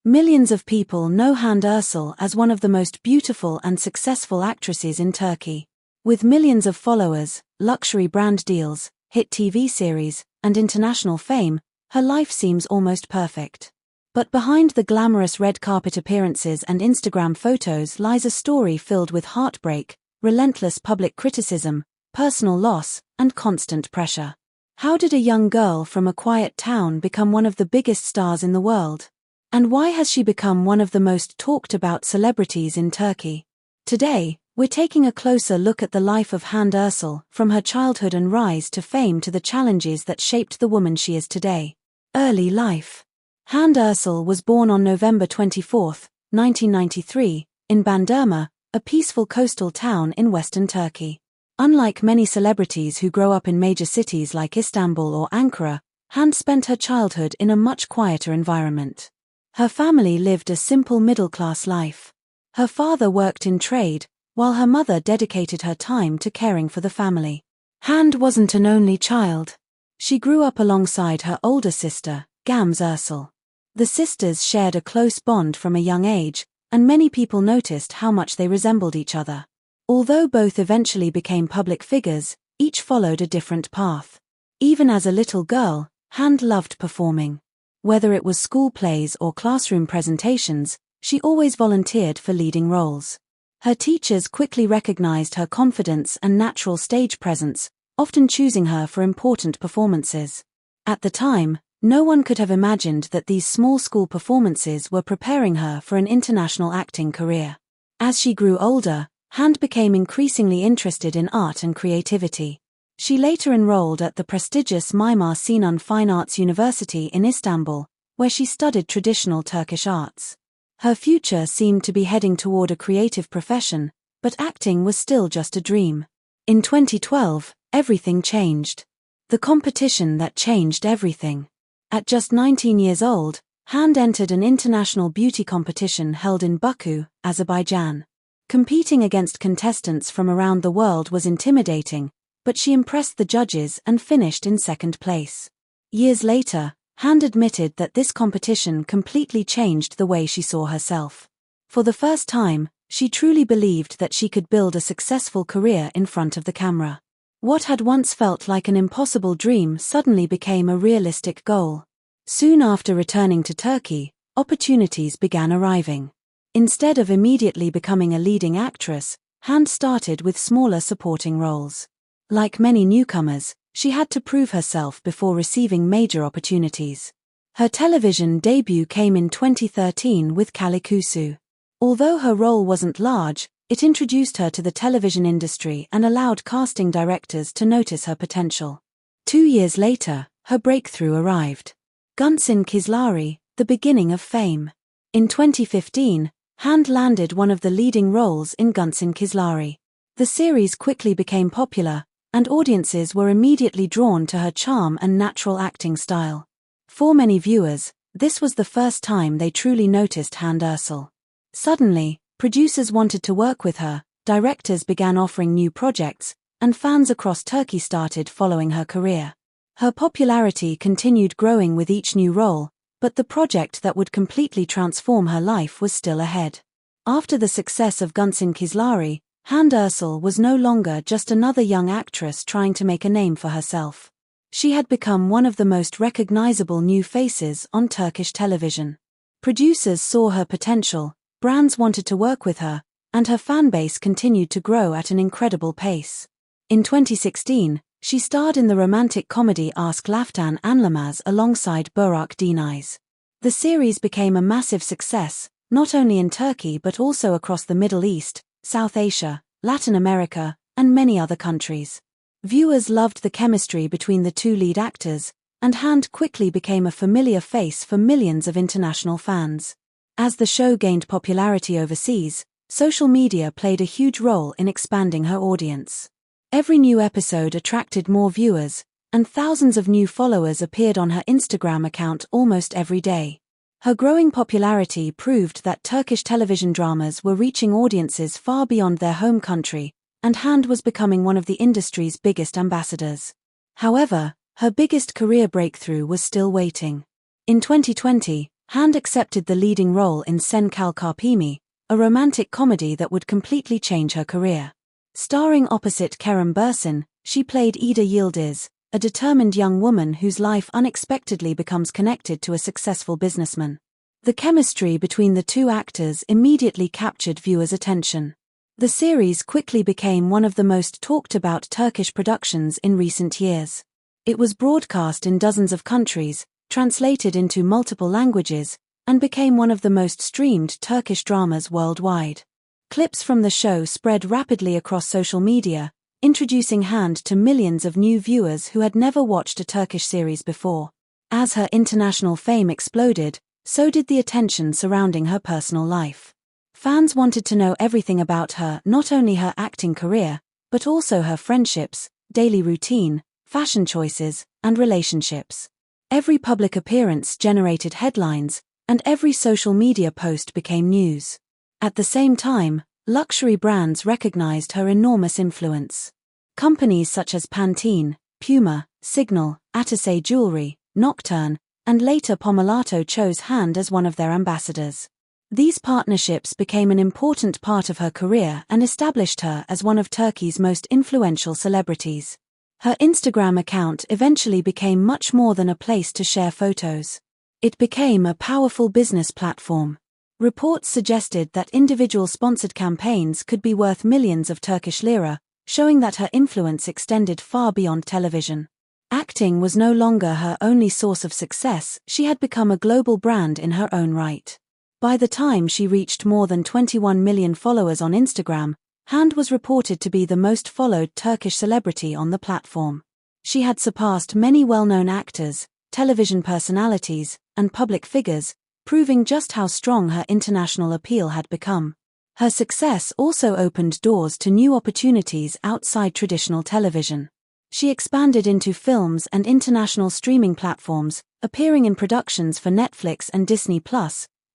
Millions of people know Hande Erçel as one of the most beautiful and successful actresses in Turkey. With millions of followers, luxury brand deals, hit TV series, and international fame, her life seems almost perfect. But behind the glamorous red carpet appearances and Instagram photos lies a story filled with heartbreak, relentless public criticism, personal loss, and constant pressure. How did a young girl from a quiet town become one of the biggest stars in the world? And why has she become one of the most talked about celebrities in Turkey? Today, we're taking a closer look at the life of Hande Erçel, from her childhood and rise to fame to the challenges that shaped the woman she is today. Early life. Hande Erçel was born on November 24, 1993, in Bandırma, a peaceful coastal town in western Turkey. Unlike many celebrities who grow up in major cities like Istanbul or Ankara, Hande spent her childhood in a much quieter environment. Her family lived a simple middle-class life. Her father worked in trade, while her mother dedicated her time to caring for the family. Hande wasn't an only child. She grew up alongside her older sister, Gamze Erçel. The sisters shared a close bond from a young age, and many people noticed how much they resembled each other. Although both eventually became public figures, each followed a different path. Even as a little girl, Hande loved performing. Whether it was school plays or classroom presentations, she always volunteered for leading roles. Her teachers quickly recognized her confidence and natural stage presence, often choosing her for important performances. At the time, no one could have imagined that these small school performances were preparing her for an international acting career. As she grew older, Hande became increasingly interested in art and creativity. She later enrolled at the prestigious Mimar Sinan Fine Arts University in Istanbul, where she studied traditional Turkish arts. Her future seemed to be heading toward a creative profession, but acting was still just a dream. In 2012, everything changed. The competition that changed everything. At just 19 years old, Hande entered an international beauty competition held in Baku, Azerbaijan. Competing against contestants from around the world was intimidating, but she impressed the judges and finished in second place. Years later, Hande admitted that this competition completely changed the way she saw herself. For the first time, she truly believed that she could build a successful career in front of the camera. What had once felt like an impossible dream suddenly became a realistic goal. Soon after returning to Turkey, opportunities began arriving. Instead of immediately becoming a leading actress, Hande started with smaller supporting roles. Like many newcomers, she had to prove herself before receiving major opportunities. Her television debut came in 2013 with Kalikusu. Although her role wasn't large, it introduced her to the television industry and allowed casting directors to notice her potential. 2 years later, her breakthrough arrived. Bürsin Kızları, the beginning of fame. In 2015, Hande landed one of the leading roles in Bürsin Kızları. The series quickly became popular, and audiences were immediately drawn to her charm and natural acting style. For many viewers, this was the first time they truly noticed Hande Erçel. Suddenly, producers wanted to work with her, directors began offering new projects, and fans across Turkey started following her career. Her popularity continued growing with each new role, but the project that would completely transform her life was still ahead. After the success of Bürsin Kızları, Hande Erçel was no longer just another young actress trying to make a name for herself. She had become one of the most recognizable new faces on Turkish television. Producers saw her potential, brands wanted to work with her, and her fanbase continued to grow at an incredible pace. In 2016, she starred in the romantic comedy Aşk Laftan Anlamaz alongside Burak Deniz. The series became a massive success, not only in Turkey but also across the Middle East, South Asia, Latin America, and many other countries. Viewers loved the chemistry between the two lead actors, and Hande quickly became a familiar face for millions of international fans. As the show gained popularity overseas, social media played a huge role in expanding her audience. Every new episode attracted more viewers, and thousands of new followers appeared on her Instagram account almost every day. Her growing popularity proved that Turkish television dramas were reaching audiences far beyond their home country, and Hande was becoming one of the industry's biggest ambassadors. However, her biggest career breakthrough was still waiting. In 2020, Hande accepted the leading role in Sen Kalkarpimi, a romantic comedy that would completely change her career. Starring opposite Kerem Bürsin, she played Ida Yildiz, a determined young woman whose life unexpectedly becomes connected to a successful businessman. The chemistry between the two actors immediately captured viewers' attention. The series quickly became one of the most talked-about Turkish productions in recent years. It was broadcast in dozens of countries, translated into multiple languages, and became one of the most streamed Turkish dramas worldwide. Clips from the show spread rapidly across social media, introducing Hande to millions of new viewers who had never watched a Turkish series before. As her international fame exploded, so did the attention surrounding her personal life. Fans wanted to know everything about her, not only her acting career, but also her friendships, daily routine, fashion choices, and relationships. Every public appearance generated headlines, and every social media post became news. At the same time, luxury brands recognized her enormous influence. Companies such as Pantene, Puma, Signal, Attaché Jewelry, Nocturne, and later Pomellato chose Hande as one of their ambassadors. These partnerships became an important part of her career and established her as one of Turkey's most influential celebrities. Her Instagram account eventually became much more than a place to share photos. It became a powerful business platform. Reports suggested that individual sponsored campaigns could be worth millions of Turkish lira, showing that her influence extended far beyond television. Acting was no longer her only source of success, she had become a global brand in her own right. By the time she reached more than 21 million followers on Instagram, Hande was reported to be the most followed Turkish celebrity on the platform. She had surpassed many well-known actors, television personalities, and public figures, proving just how strong her international appeal had become. Her success also opened doors to new opportunities outside traditional television. She expanded into films and international streaming platforms, appearing in productions for Netflix and Disney+,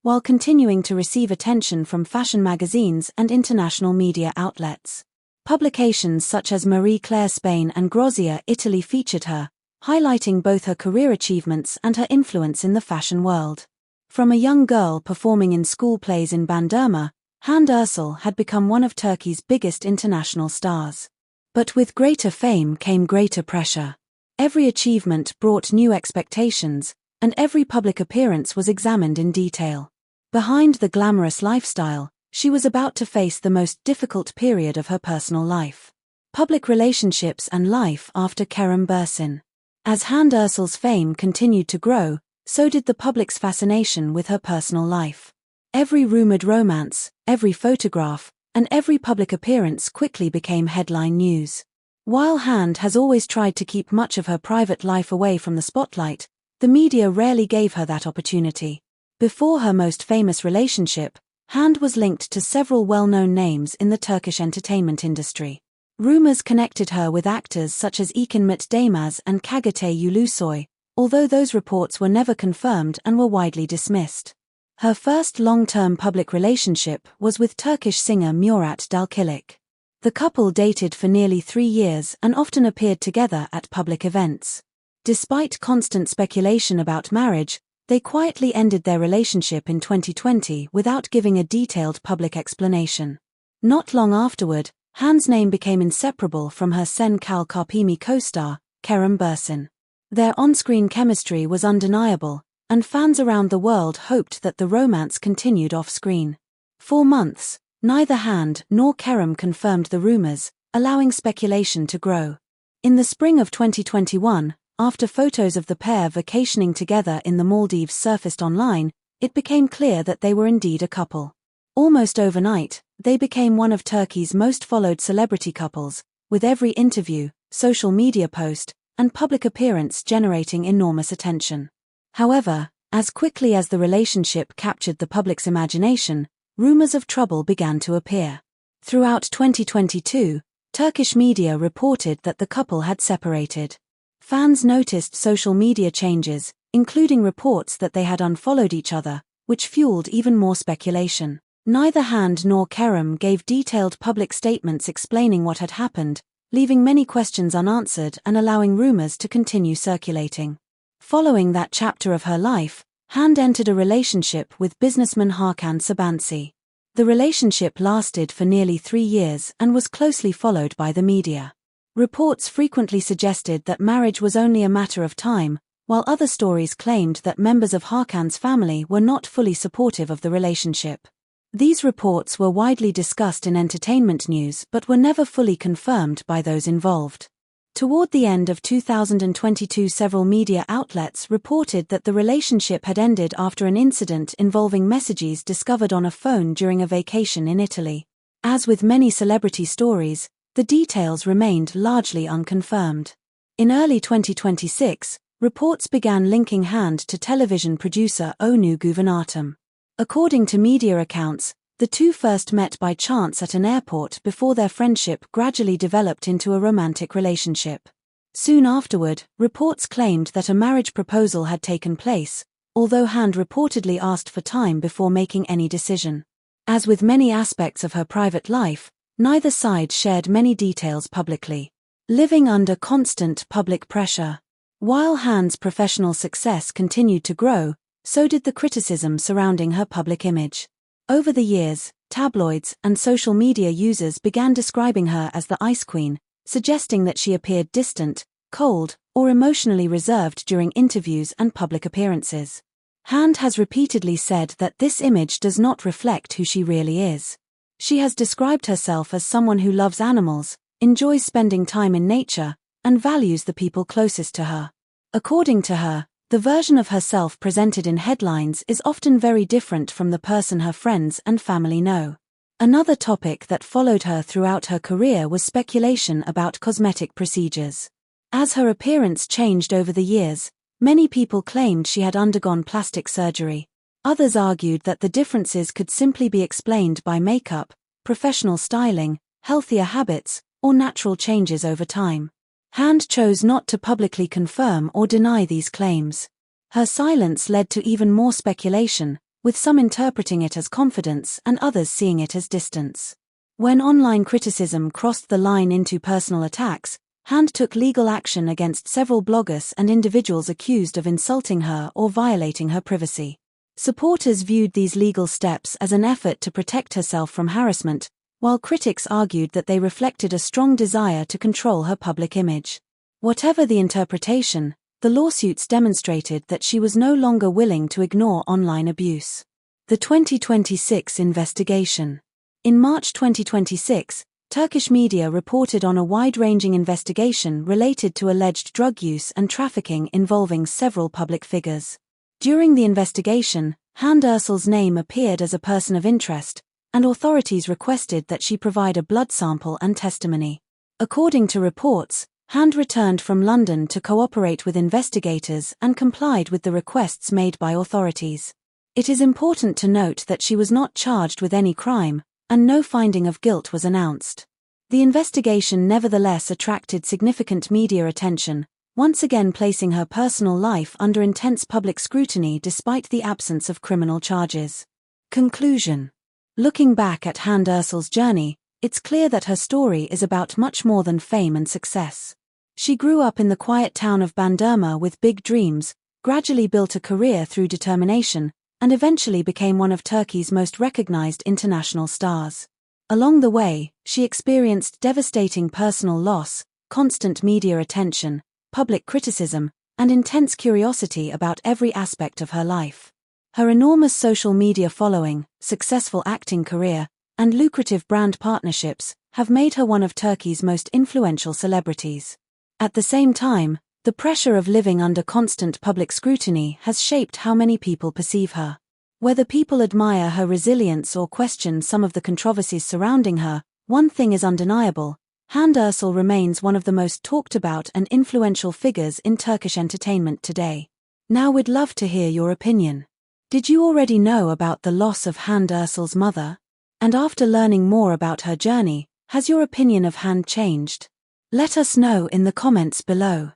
while continuing to receive attention from fashion magazines and international media outlets. Publications such as Marie Claire Spain and Grozia Italy featured her, highlighting both her career achievements and her influence in the fashion world. From a young girl performing in school plays in Bandırma, Hande Erçel had become one of Turkey's biggest international stars. But with greater fame came greater pressure. Every achievement brought new expectations, and every public appearance was examined in detail. Behind the glamorous lifestyle, she was about to face the most difficult period of her personal life. Public relationships and life after Kerem Bürsin. As Hande Erçel's fame continued to grow, so did the public's fascination with her personal life. Every rumored romance, every photograph, and every public appearance quickly became headline news. While Hande has always tried to keep much of her private life away from the spotlight, the media rarely gave her that opportunity. Before her most famous relationship, Hande was linked to several well-known names in the Turkish entertainment industry. Rumors connected her with actors such as Ekinmet Daymaz and Kagate Ulusoy, although those reports were never confirmed and were widely dismissed. Her first long-term public relationship was with Turkish singer Murat Dalkılıç. The couple dated for nearly 3 years and often appeared together at public events. Despite constant speculation about marriage, they quietly ended their relationship in 2020 without giving a detailed public explanation. Not long afterward, Hande's name became inseparable from her Sen Kalkarpimi co-star, Kerem Bürsin. Their on-screen chemistry was undeniable, and fans around the world hoped that the romance continued off-screen. For months, neither Hande nor Kerem confirmed the rumors, allowing speculation to grow. In the spring of 2021, after photos of the pair vacationing together in the Maldives surfaced online, it became clear that they were indeed a couple. Almost overnight, they became one of Turkey's most followed celebrity couples, with every interview, social media post, and public appearance generating enormous attention. However, as quickly as the relationship captured the public's imagination, rumors of trouble began to appear. Throughout 2022, Turkish media reported that the couple had separated. Fans noticed social media changes, including reports that they had unfollowed each other, which fueled even more speculation. Neither Hande nor Kerem gave detailed public statements explaining what had happened, leaving many questions unanswered and allowing rumors to continue circulating. Following that chapter of her life, Hande entered a relationship with businessman Hakan Sabancı. The relationship lasted for nearly 3 years and was closely followed by the media. Reports frequently suggested that marriage was only a matter of time, while other stories claimed that members of Hakan's family were not fully supportive of the relationship. These reports were widely discussed in entertainment news but were never fully confirmed by those involved. Toward the end of 2022, several media outlets reported that the relationship had ended after an incident involving messages discovered on a phone during a vacation in Italy. As with many celebrity stories, the details remained largely unconfirmed. In early 2026, reports began linking Hande to television producer Onu Guvenatum. According to media accounts, the two first met by chance at an airport before their friendship gradually developed into a romantic relationship. Soon afterward, reports claimed that a marriage proposal had taken place, although Hande reportedly asked for time before making any decision. As with many aspects of her private life, neither side shared many details publicly. Living under constant public pressure. While Hande's professional success continued to grow, so did the criticism surrounding her public image. Over the years, tabloids and social media users began describing her as the Ice Queen, suggesting that she appeared distant, cold, or emotionally reserved during interviews and public appearances. Hande has repeatedly said that this image does not reflect who she really is. She has described herself as someone who loves animals, enjoys spending time in nature, and values the people closest to her. According to her, the version of herself presented in headlines is often very different from the person her friends and family know. Another topic that followed her throughout her career was speculation about cosmetic procedures. As her appearance changed over the years, many people claimed she had undergone plastic surgery. Others argued that the differences could simply be explained by makeup, professional styling, healthier habits, or natural changes over time. Hande chose not to publicly confirm or deny these claims. Her silence led to even more speculation, with some interpreting it as confidence and others seeing it as distance. When online criticism crossed the line into personal attacks, Hande took legal action against several bloggers and individuals accused of insulting her or violating her privacy. Supporters viewed these legal steps as an effort to protect herself from harassment, while critics argued that they reflected a strong desire to control her public image. Whatever the interpretation, the lawsuits demonstrated that she was no longer willing to ignore online abuse. The 2026 investigation. In March 2026, Turkish media reported on a wide-ranging investigation related to alleged drug use and trafficking involving several public figures. During the investigation, Hande Erçel's name appeared as a person of interest, and authorities requested that she provide a blood sample and testimony. According to reports, Hande returned from London to cooperate with investigators and complied with the requests made by authorities. It is important to note that she was not charged with any crime, and no finding of guilt was announced. The investigation nevertheless attracted significant media attention, once again placing her personal life under intense public scrutiny despite the absence of criminal charges. Conclusion. Looking back at Hande Erçel's journey, it's clear that her story is about much more than fame and success. She grew up in the quiet town of Bandırma with big dreams, gradually built a career through determination, and eventually became one of Turkey's most recognized international stars. Along the way, she experienced devastating personal loss, constant media attention, public criticism, and intense curiosity about every aspect of her life. Her enormous social media following, successful acting career, and lucrative brand partnerships have made her one of Turkey's most influential celebrities. At the same time, the pressure of living under constant public scrutiny has shaped how many people perceive her. Whether people admire her resilience or question some of the controversies surrounding her, one thing is undeniable: Hande Erçel remains one of the most talked about and influential figures in Turkish entertainment today. Now we'd love to hear your opinion. Did you already know about the loss of Hande Erçel's mother? And after learning more about her journey, has your opinion of Hande changed? Let us know in the comments below.